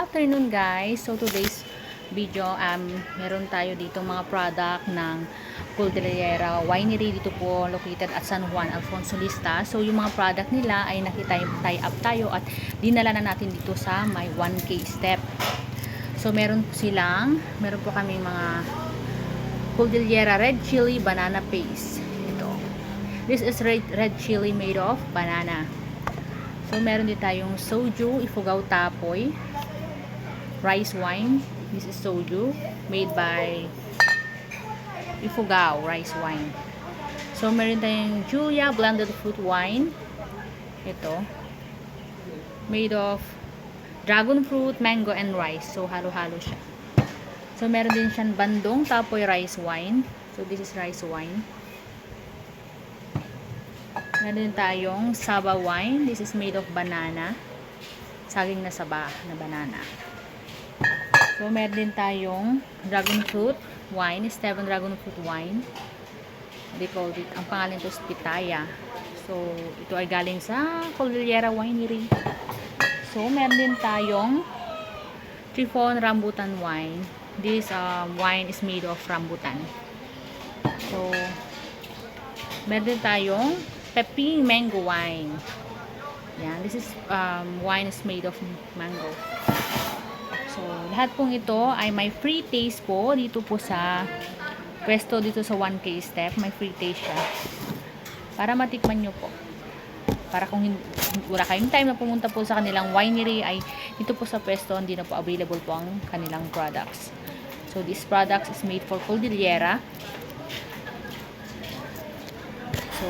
afternoon guys. So today's video meron tayo dito mga product ng Cordillera Winery dito po located at San Juan, Alfonso Lista. So yung mga product nila ay tie up tayo at dinala na natin dito sa my 1K step. So meron po kami mga Cordillera Red Chili Banana Paste. Ito. This is red chili made of banana. So, meron din tayong soju, Ifugao Tapoy, rice wine. This is soju, made by Ifugao rice wine. So, meron tayong Julia blended fruit wine. Ito. Made of dragon fruit, mango, and rice. So, halo-halo siya. So, meron din siyang Bandong Tapoy rice wine. So, this is rice wine. Meron din tayong Saba wine. This is made of banana. Saging na saba na banana. So, meron din tayong dragon fruit wine. Esteban dragon fruit wine. They call it, ang pangalan ito is Pitaya. So, ito ay galing sa Cordillera Winery. So, meron din tayong Trifon rambutan wine. This wine is made of rambutan. So, meron din tayong Peping mango wine. Yan, this is wine is made of mango. So, lahat pong ito ay may free taste po dito po sa pwesto dito sa 1K step. May free taste siya. Para matikman nyo po. Para kung wala kayong time na pumunta po sa kanilang winery, ay dito po sa pwesto hindi na po available po ang kanilang products. So, this products is made for Cordillera. So,